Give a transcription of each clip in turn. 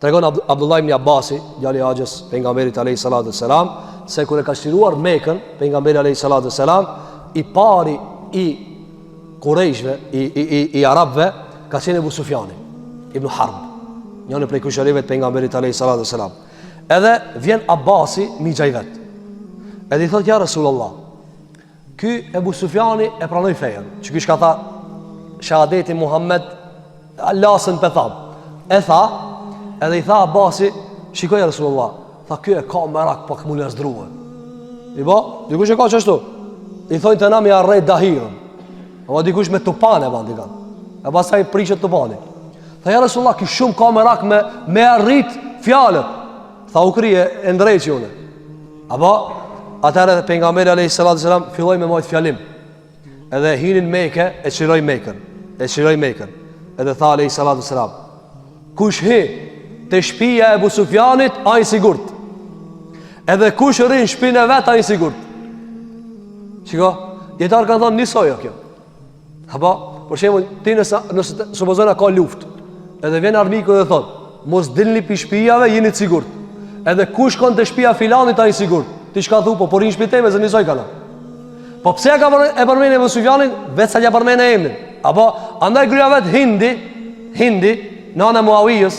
Tregon Abdullah ibn Abbasi, djali i Axhës pejgamberit alayhis salatu wassalam, se kur e ka shtiruar Mekën pejgamberi alayhis salatu wassalam, i pari i Qurayshve, i arabëve, ka qenë Abu Sufjani ibn Harb, njëri prej kushërive të pejgamberit alayhis salatu wassalam. Edhe vjen Abbasi mi xhaj vet. Edhe i thot ja Rasulullah, ky Abu Sufjani e pranoi fejen, që ky ka tha shahadeti Muhammed Allahun pe tham. E tha, edhe i tha Abbasi, shikoj ja Rasulullah, tha ky e ka merak pak më lazdruar. I ba, dikush e ka çashtu. I thonë të na mi arrej dahirën. Ama dikush me tupane bandi kanë. E pastaj prishet tupani. Tha ja Rasulullah, ky shumë ka merak me arrit fjalët. Tha u krije e ndrejtë unë. Apo atëherë pejgamberi alayhis salatu wasalam filloi me mojt fjalim. Edhe hinin Mekë, e çiroi Mekën. Edhe tha alayhis salatu wasalam, kush hi te shtëpia e Abu Sufjanit, ai i sigurt. Edhe kush rrin në shtëpinë e vet, ai i sigurt. Shiko, dietar kanë thonë nisoja kjo. Apo, për shembull, ti nëse supozojna ka luftë, edhe vjen armiku dhe thot, mos dilni pi shtëpiave, jeni të sigurt. Edhe kush kon te shtëpia filanit, ai i sigurt. Ti çka thu, po rin shtëpinë time, se nisoj kana. Po pse e ka përmendë Abu Sufjanin, vetë sa ja përmendë emrin. Apo, andaj gruaja vet Hindi, nana Muawiyës,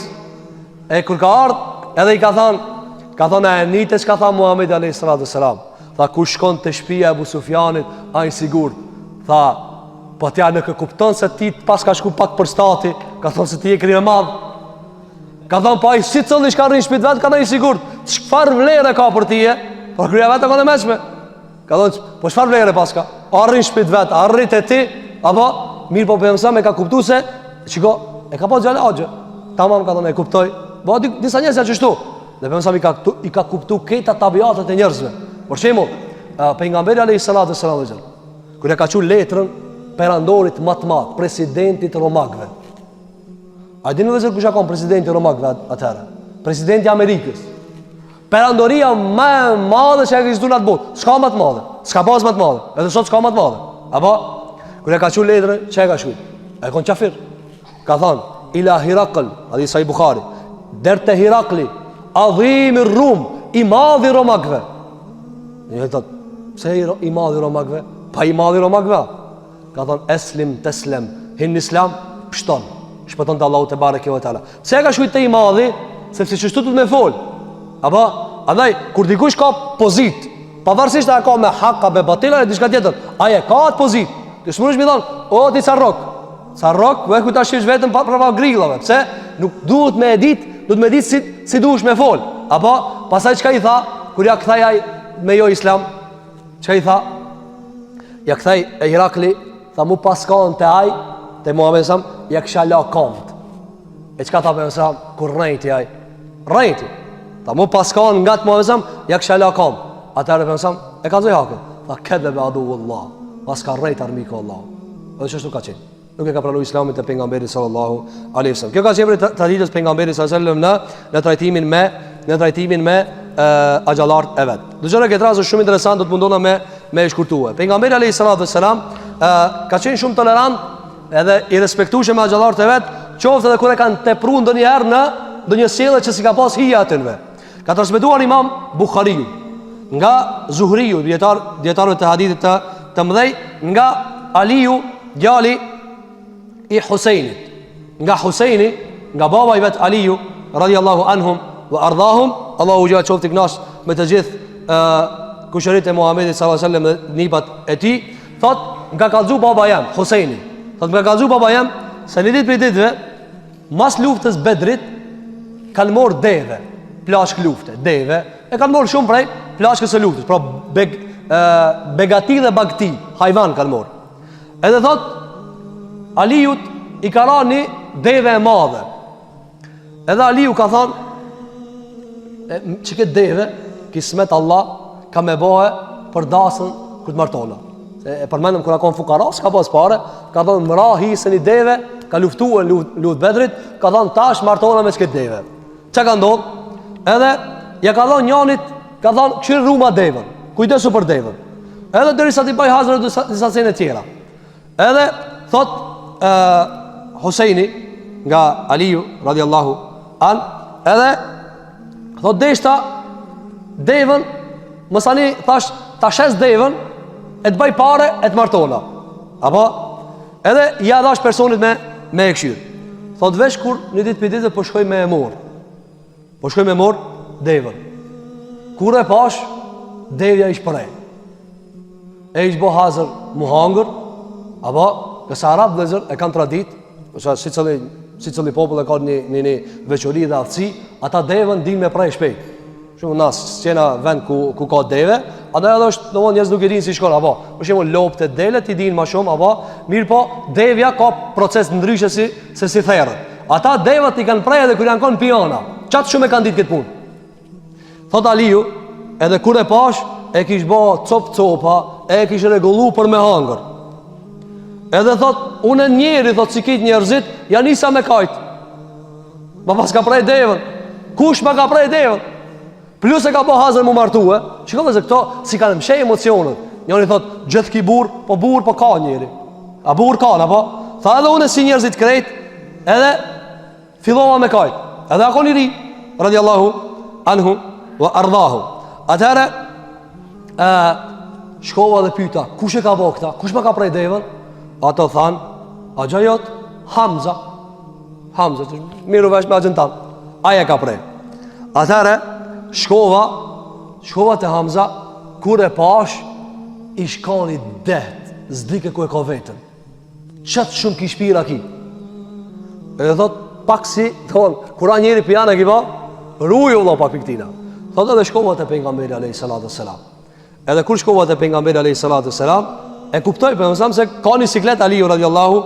e kur ka ardhur, edhe i ka thonë e nitë çka tha Muhamedi alayhis salatu wassalam. Tha kush shkon te shtëpia e Abu Sufjanit, ai sigurt. Tha, po t'ja nuk e kupton se ti pas ka shku pak për stati, ka thonë se ti je krim i madh. Ka thonë po ai si cëllish ka rrin shtëpit vet, ka ai sigurt. Çfarë vlerë ka për ti? Po gruaja vet ka ndëmshme. Ka thonë, po çfarë vlerë pas ka? Arrin shtëpit vet, arrit e ti, apo mirë po pëmsa me ka kuptuar se çiko, e ka pas gjallë Axhë. Tamam, ka thonë e kuptoj. Po disa njerëz janë kështu. Dhe pëmsa i ka kuptuar këta tabiatet e njerëzve. Por shembull, pejgamberi alayhis salatu wassalam, kur e ka thënë letrën perandorit më të madh, presidentit romakëve. A dini vëzhgë kush ka qenë presidenti romakëve atëherë? Presidenti i Amerikës. Perandoria më e madhe që ekziston në atë botë. S'ka më të madhe. S'ka pas më të madhe. Edhe sot s'ka më të madhe. Apo kur e ka thënë letrën, çka ka shkruar? Ai kon kafir. Ka thënë ila Hirakl, hadith sahih Buhari. Derte Hirakli, adhim Rum, i madhi romakëve. Një thot, pse i madhi romakëve? Pa i madhi romakëve. Ka thonë eslim teslem, hin në islam pështon, shpëton të Allahu te bareke ve teala. Pse ka shkruajtur te i madhi? Sepse çështu do të më fol. Apo andaj kur dikush ka pozit, pavarësisht a ka me haka me batila e diçka tjetër, ai e ka atë pozit. Ti smuresh më thon, o ti sarrok, ve ku ta shish vetëm pa prava grillave. Pse? Nuk duhet me edit, duhet me ditë si duhesh me fol. Apo pastaj çka i tha kur ja kthai ai me jo islam? Çka i tha? Ja kthai e Hirakli, tha mu paskon te ai, te Muhamedi sam, ja kisha la kont. E çka tha me sam, kur rrejti ai? Rrejti. Tha mu paskon nga te Muhamedi sam, ja kisha la kont. Atëherë me sam, e ka zoj hakun. Tha kedhe be adu Allah, pas ka rrejt armiku Allah. Edhe çështu ka qenë. Nuk e ka pranuar Islamin te pejgamberi sallallahu alaihi wasallam. Kjo ka qenë traditës pejgamberit sallallahu alaihi wasallam në trajtimin me axhallart e vet. Dëgjoni këtë rast është shumë interesant, do të mundona me e shkurtuar. Pejgamberi alayhi salatu wasalam ka qenë shumë tolerant edhe i respektueshëm me axhallart e vet, qoftë edhe kur e kanë tepruar ndonjëherë në ndonjë sjellje që si ka pas hija atëve. Ka transmetuar Imam Buhariu nga Zuhriu, dietarëve të hadithit të mëdhej, nga Aliu, djali i Husajnit, nga Husajni, nga baba i vet Aliu radhiyallahu anhum wa ardhahum, Allahu jalla qoftë i kënaqur me të gjithë kushëritë e Muhamedit sallallahu alaihi wasallam dhe nipat e tij, thot nga kallzu baba jam Husajni, thot nga kallzu baba jam se në ditë për ditëve mas luftës Bedrit kanë marrë deve, plashk lufte, deve e kanë marrë shumë prej plashkës së luftës, pra begati dhe bagti, hajvan kanë marrë. Edhe thot Aliut i ka ra një deve e madhe. Edhe Aliu ka thonë, që këtë deve, kismet Allah ka me bëhe për dasën këtë martona. E përmendëm kër akon fukara, s'ka pas pare, ka thonë mëra hisën i deve, ka luftu e luft Bedrit, ka thonë tash martona me që këtë deve. Që ka ndonë? Edhe ja ka thonë njanit, ka thonë këshirë ruma devën, kujtesu për devën. Edhe dërisa t'i baj hazrë disa sene tjera. Edhe thot Husajni nga Aliu radiallahu an, Edhe thot deshta devën, mësani thash ta shes devën e të baj pare e të martona. Apo edhe ja dhash personit me e këshirë. Thot vesh kur një ditë për ditë po shkoj me e mor. Po shkoj me mor devën. Kur e pash, devja ish prej. E ish bo hazër mu hangër. Apo kësa Arab dhe zër e kanë tradit, si cëli popull e ka një veçori dhe aftësi, ata devën din me prej shpejt. Shumë nësë qena vend ku ka deve, ata edhe është në njëzë nuk i din si shkon, apo për shemë lopët e delet i din ma shumë, apo mirë po devja ka proces ndryshe se si therët. Ata devët i kanë prej edhe kër janë konë pijana, qatë shumë e kanë ditë këtë punë. Thot Aliju, edhe kur e pash, e kish ba cop-copa, e kish regullu për me hangër. Edhe thot, unë njeri, thot si kitë njerëzit, janë nisa me kajtë. Ma pas ka prej devën, kush ma ka prej devën? Plus e ka po hazër mu martue. Shikove se këto si kanë mshej emocionet. Njëri thot, gjithë ki burë, po ka njeri. A burë ka, apo? Tha edhe unë si njerëzit krejt, edhe fillova me kajt. Edhe ako njëri, radiallahu anhu, wa ardhahu. Atëherë, shkova dhe pyta, kush e ka po këta? Kush ma ka prej devën? Ato than, a gjajot, Hamza. Hamza, miru vesh me agjentan. Aja ka prej. Atëherë, shkova të Hamza, kur e pash, i shkani det, zdike ku e ka vetën. Qatë shumë ki shpira ki. E thot, pak si, kura njeri pijana ki ba, ruju vla pak piktina. Thot edhe shkova të pejgamberi alayhi salatu selam. Edhe kur shkova të pejgamberi alayhi salatu selam, e kuptoj për mësam se ka një siklet Aliju radiallahu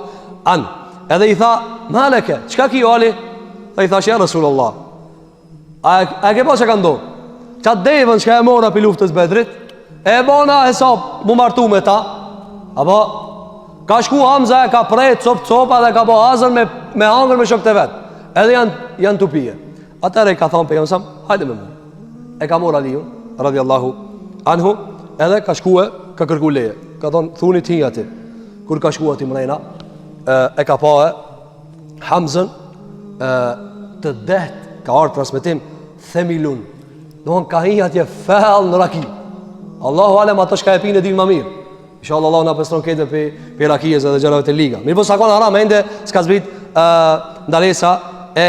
an. Edhe i tha, maleke, qka ki jo Ali? Tha i thash, ja Rasulullah, a ke pa që ka ndonë? Qatë devën që ka e mora për luftës Bedrit, e bona hesab mu martu me ta, apo ka shku Hamza e ka prej cop-copa dhe ka po hazër me hangër me shok të vetë. Edhe janë të pije. Atëre i ka thonë për jamësam, hajde me mu. E ka mora Aliju, radiallahu anhu, edhe ka shku ka kërku leje. Ka thonë, thunit hi ati. Kur ka shku ati mrejna, e ka pa Hamzën të det, ka arë transmitim, themilun. Dohon ka hi atje fel në raki. Allahu alem ato shka e pinë e din ma mirë. Inshallah Allah na pestron këtë për rakijes edhe gjerave të liga. Mirë po sa konë haram, ende s'ka zbrit ndalesa e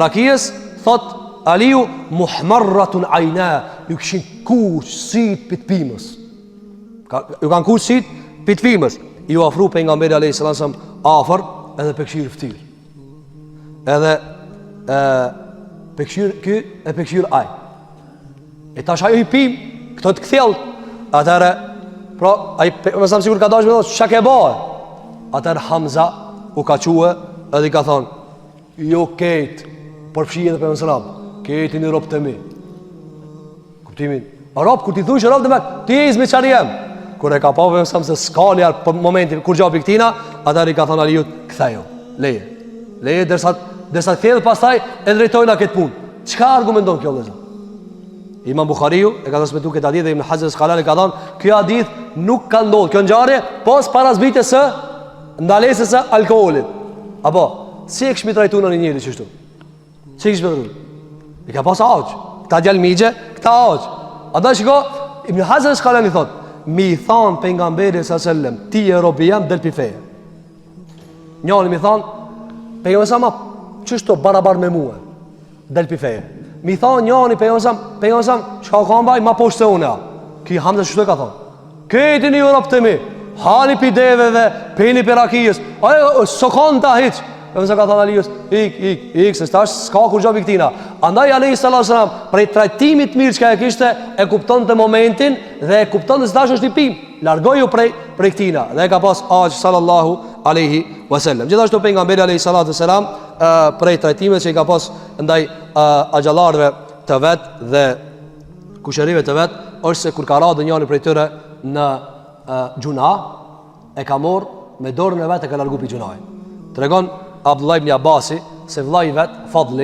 rakijes. Thot Aliju, muhmarratun ajna, ju këshin kush sit pit pimës. Ju kanë kush sit pit pimës. Ju afru për nga mberi a.s. afer edhe pekshirë ftyr. Edhe pekshirë ky e pekshirë aj. E tash ajo i pim, këto të këthjell. Atëre, pra, me samë sigur ka dash me dhos, që ke bëhe? Atëre Hamza u ka quë edhe i ka thonë, jo ketë, përfshije dhe për mësëram, ketë një ropë të mi. Kuptimin? A ropë, kur ti thush ropë dhe me, ti izmi qari jem. Kur e ka pa për mësëram se s'kali arë për momentin, kur gjapi këtina, atëre i ka thonë Alijut, këthejo, leje. Leje, dërsa këthjellë pastaj e drejtojnë a këtë punë. Qka argumenton kjo dhe zë? Imam Bukhariu e ka transmetuar këtë hadith dhe Ibn Hajar al-Asqalani ka thënë, kjo hadith nuk ka ndodhur, kjo ngjarje pas parazbitjes së ndalesës së alkoolit. Apo, si e kishmi trajtuar në njëri kështu? Si e kishmi trajtuar? I ka pas ağaç. Këta djalë migje, këta ağaç. Ata shiko, Ibn Hajar al-Asqalani thot, mi than pejgamberi sallallahu alajhi wasallam, ti e robi jam del pi feje. Njëri mi than, pejgamberi sa ma çështë barabar me mua. Del pi feje. Mi thonë njëni pejgamberi çka ka mbaj ma poshtë se unë. Ki Hamza çështë ka thonë. Këti një Europë të mi, hani pi deveve, pini pi rakijës. Ajo sokon ta hiç. Pejgamberi ka thonë Alijus, ik, se stash s'ka kur gjapi këtina. Andaj alayhi sallallahu alaihi wasallam prej trajtimit mirë çka e kishte, e kuptonte momentin dhe e kuptonte se tash është i pim. Largoju prej këtina dhe e ka pas aq sallallahu alaihi wasallam. Gjithashtu pejgamberi alayhi salatu wasalam prej trajtimeve që i ka pas ndaj axhallarëve të vet dhe kushërive të vet, është se kur ka radhë njëri prej tyre në gjuna, e ka marrë me dorën e vet e ka largu pi gjunaj. Tregon Abdullah ibn Abasi se vllai vet Fadl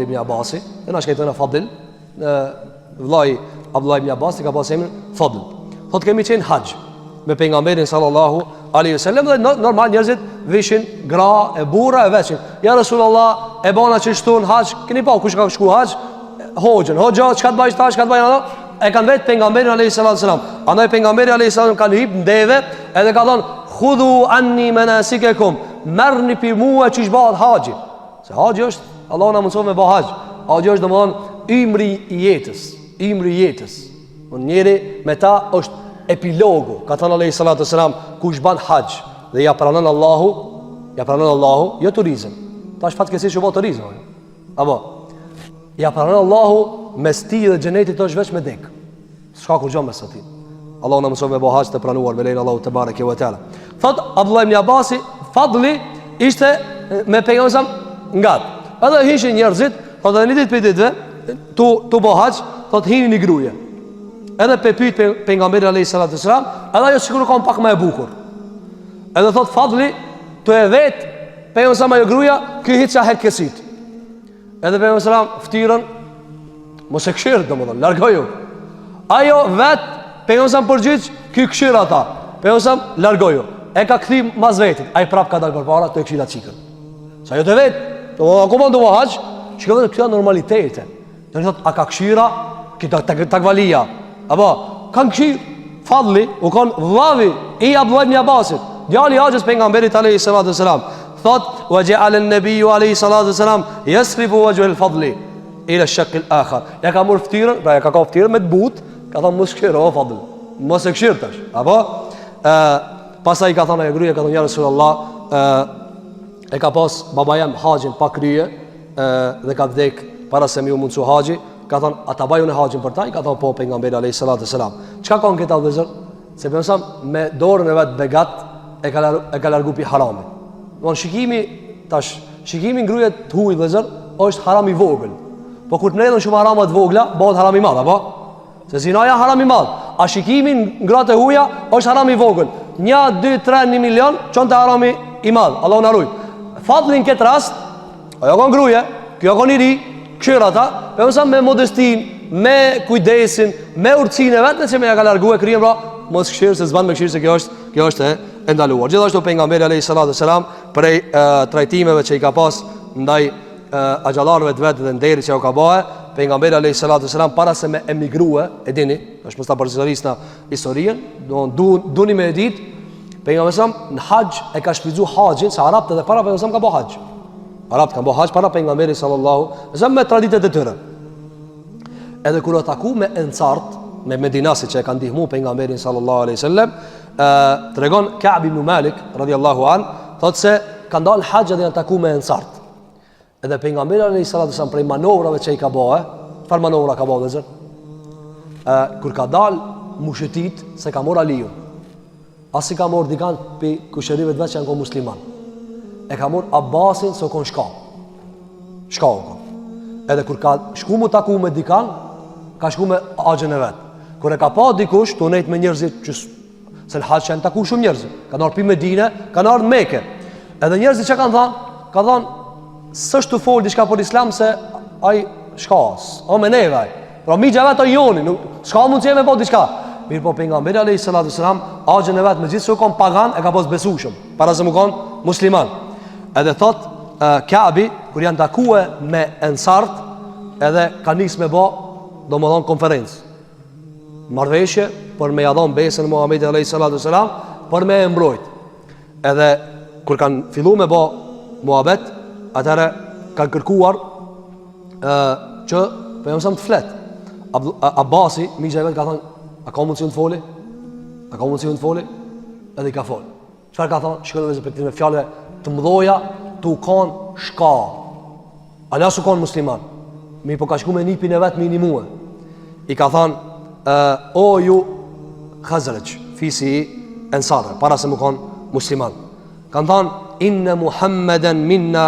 ibn Abasi, dhe na shkëton Fadl, vllai Abdullah ibn Abasi ka pas emrin Fadl. Thot kemi qenë hax me pejgamberin sallallahu alaihi wasallam, dhe normal njerëzit vishin gra e burra e veçin. Ja Rasulullah, e bona që shtun haç, keni pa kush ka shku haç? Hoxha, çka të bëj tash, çka të bëj ato? E kanë vetë pejgamberin alayhi salatu wasalam. Andaj pejgamberi alayhi salatu kanë hip ndeve, edhe ka thonë khudhu anni manasikakum, merrni pi mua çish bëhet haxhi. Se haxhi është, Allahu na mëson me bë haxh. Haxhi është domthon ymri i jetës, njeri me ta është epilogu. Ka thënë alayhi salatu wasalam, kush ban haxh dhe ja pranon Allahu, jo turizëm. Tash fatkeqësisht u bë turizëm. Apo ja pranon Allahu mes ti dhe xhenetit është veç me dek. S'ka kur gjë mes atij. Allahu na mëson me bë haxh të pranuar me lein Allahu te bareke ve teala. Thot Abdullah ibn Abbasi, fadli ishte me pejgamberin ngat. Edhe hishin njerzit, thot edhe një ditë për ditëve tu bë haxh, thot hini një gruaje. Edhe pe pyet pejgamberi alayhi salatu wasalam, edhe ajo sigurisht ka pak më e bukur. Edhe thot fadli tu e vet pejgamberi ajo gruaja, ky hiç sa herkesit. Edhe pejgamberi ftyrën mos e këshir, domethënë largoju. Ajo vet pejgamberi përgjigj, ky këshir ata. Pejgamberi largoju. E ka kthy mas vetit, ai prap ka dalë përpara të këshira çikën. Sa ajo të vet, akoma do haxh, shikoj këto normalitete. Do të thot a ka këshira, këta takvalia. Apo kanë këshir fadli, u kanë vllavi i Abdullah ibn Abbasit, djali i haxhës pejgamberit alayhi salatu wasalam. Thot wa ja'ala an-nabiy alayhi salatu wasalam yasrifu wajha al-fadli ila ash-shaq al-akhar. Ja ka marr ftyrën, pra ja ka ftyrën me të butë, ka thënë mos këshir o fadl. Mos e këshir tash. Apo pastaj ka thënë ajo gruaja, ka thënë ja Rasulullah, e ka pas baba jam haxhin pa krye, dhe ka vdek para se më u mundsu haxhi. Ka thonë, a ta baju në haxhin për taj? Ka thonë, po, pejgamberi alayhi salatu wasalam. Çka kanë këta vëzër? Se përmësam, me dorën e vetë begat, e ka largu pi harami. Shikimi ngrujet të huj vëzër, është haram i vogël. Po kur të mredhën shumë haramat vogla, bëhet haram i madh, apo? Se zinaja haram i madh. A shikimi ngrat e huja, është haram i vogël. 1, 2, 3, 1 milion, qënë të haram i madh. Allahu na ruaj. Fadlin këtë rast, ajo ka ngruje, kjo ka njëri, këshirë ata, me modestin, me kujdesin, me urtësinë e vetë, që me ja ka largu e kryen, pra, mos këshirë, se zban me këshirë, se kjo është e ndaluar. Gjithashtu pejgamberi alayhi salatu wasalam, prej trajtimeve që i ka pas ndaj axhallarëve të vetë dhe nderi që u ka bëhe, pejgamberi alayhi salatu wasalam, para se me emigrue, e dini, është mos ta përsërisna historinë, duni me e ditë, pejgamberi në haxh e ka shfrytzuar haxhin, se arabët edhe para pejgamberit ka bëu haxh. Arabët kanë bëu haxh para pejgamberit sallallahu, me traditat e tyre. Edhe kur u taku me ensart, me medinasit që e kanë ndihmu pejgamberin sallallahu alaihi wasallam, tregon Ka'b ibn Malik radhiyallahu an, thotë se kanë dalë haxh dhe janë taku me ensart. Edhe pejgamberi alayhi salatu wasallam prej manovrave që i ka bëu, çfarë manovra ka bëu zot? Kur ka dalë mushëtit se ka marr Aliun. As i ka marr dikant pe kushërive të vetë që janë ko musliman. E ka marr Abbasin se kon shka. Shka u kon. Edhe kur ka shku mu taku me dikan, ka shku me axhën e vet. Kur e ka pa dikush, tu nejt me njerëzit që se në haxh janë taku shumë njerëz. Kanë ardhur pi Medinë, kanë ardhur Mekë. Edhe njerëzit që kanë thënë, ka thënë s'është të fol diçka për Islam se ai shkas. O me neve ai. Pra mi xhavat o joni, s'ka mundësi me bë diçka. Mirë po pejgamberi alayhi salatu wasalam, axhën e vet me gjithë se u kon pagan, e ka pas besueshëm, para se mu kon musliman. Edhe thot Ka'bi kur janë takue me ensart, edhe ka nis me bë, domethën konferencë. Marrëveshje për me ia dhon besën Muhamedit alayhi salatu wasalam, për me e mbrojt. Edhe kur kanë filluar me bë muhabet, atëra kanë kërkuar që pejgamberi të flet. Abbasi, mi vet ka thënë, a ka mundësi të foli? A ka mundësi të foli? Edhe i ka fol. Çfarë ka thënë? Shkoi me respektive fjalë të mëdha, tu kanë shka. Ala su kanë musliman. Mi po ka shku me nipin e vet minimue. I ka thënë, o ju Khazraj, fisi ensarë, para se mu kanë musliman. Kanë thënë, inna Muhammeden minna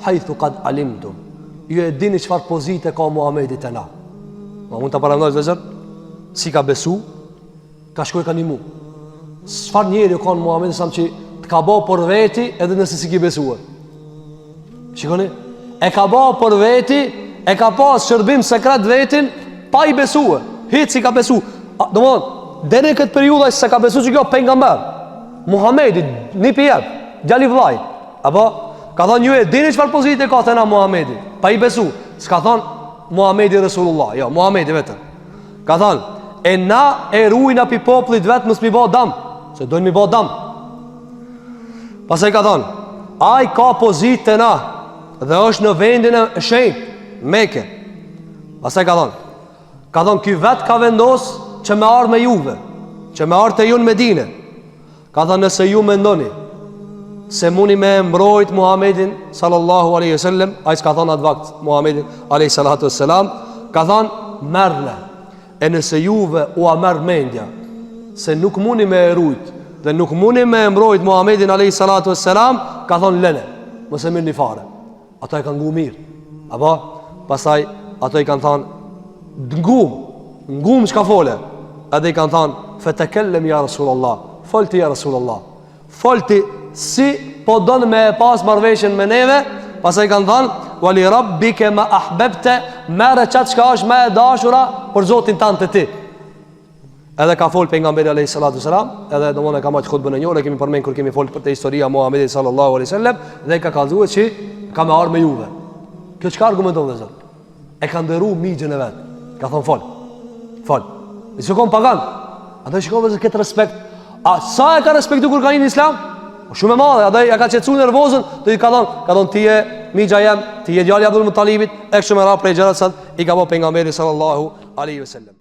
haythu qad alimtum. Ju e dini çfarë pozite ka Muhamedi te na. Ma mund të paramendoj vëzër, si ka besu, ka shkoj ka një mu. Çfarë njeri ju kanë Muhamedi sam që të ka bo për veti edhe nëse si ki besue. Shikoni, e ka bo për veti, e ka pas shërbim sekret vetin, pa i besue. Hitë si ka besu. Do më dhënë, deri në këtë periudha se ka besu që kjo pejgamber. Muhamedi, një pijep, djali vllai. Apo ka thonë ju e dini çfarë pozite ka thëna Muhamedi? Pa i besu. S'ka thonë Muhamedi Resulullah, jo, Muhamedi vetëm. Ka thonë, e na e ruajna pi popullit vet mos mi bë dam, se doin mi bë dam. Pastaj ka thonë, ai ka pozitë na dhe është në vendin e shenjtë, Mekë. Pastaj ka thonë ky vet ka vendos që me ardh me juve, që me ardh te ju në Medinë. Ka thonë nëse ju mendoni se muni me mbrojt Muhammedin sallallahu alaihi wasallam, ai s'ka thonë atë vakt Muhammedin alaihi salatu wassalam, ka thonë merrle. E nëse juve u a merr mendja se nuk muni me erujt dhe nuk muni me mbrojt Muhammedin alaihi salatu wassalam, ka thonë lene, mos e mirë një fare. Ato e kanë ngu mirë. Apo pastaj ato i kanë thonë ngum çka fole. Edhe i kanë thonë fetekellem ya Rasulullah, folti ya Rasulullah, folti si po don me pas marrveshjen me neve. Pastaj kanë thonë wali rabbike ma ahbabta, merre çat çka është më e dashura për Zotin tanë te ti. Edhe ka fol pejgamberi alayhi salatu wasalam, edhe domon e ka marrë khutbën e njëjtë, kemi përmend kur kemi fol për te historia e Muhamedit sallallahu alaihi wasallam, dhe ka kallzuar se ka me ardhur me juve. Kjo çka argumenton dhe Zot? E ka ndëru migjën e vet. Ka thon fol. I shkon pagan. Atë shikon se këtë respekt. A sa e ka respektu kur ka në Islam? Shumë e madhe. Atë ja ka çetsu nervozën, do i ka thon ti je migja jam, ti je djali i Abdul Muttalibit, e kështu me radhë prej gjërat sa i ka bë pejgamberi sallallahu alaihi wasallam.